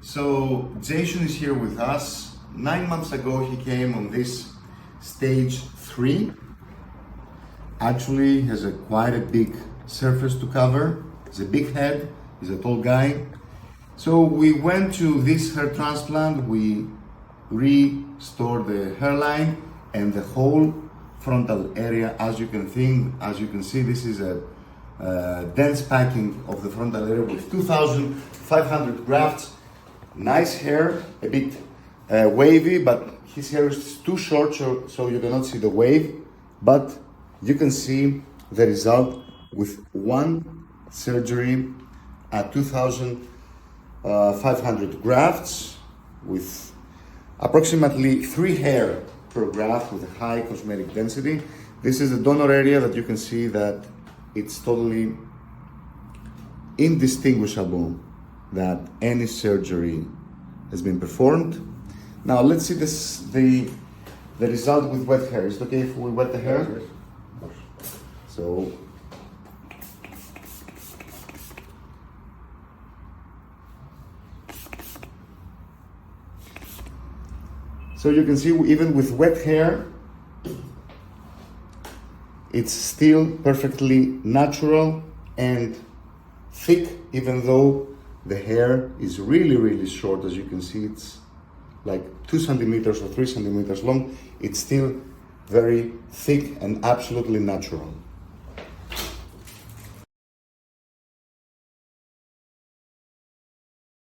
So Jason is here with us. 9 months ago he came on this stage 3. Actually he has quite a big surface to cover. He's a big head, he's a tall guy. So we went to this hair transplant, we restored the hairline and the whole frontal area. As you can see, this is a dense packing of the frontal area with 2,500 grafts. Nice hair, a bit wavy, but his hair is too short, so you cannot see the wave, but you can see the result with one surgery at 2,500 grafts with approximately 3 hair per graft with a high cosmetic density. This is the donor area that you can see that it's totally indistinguishable that any surgery has been performed. Now let's see the result with wet hair. Is it okay if we wet the hair? Yes. So you can see even with wet hair, it's still perfectly natural and thick, even though the hair is really short. As you can see, it's like 2 centimeters or 3 centimeters long. It's still very thick and absolutely natural.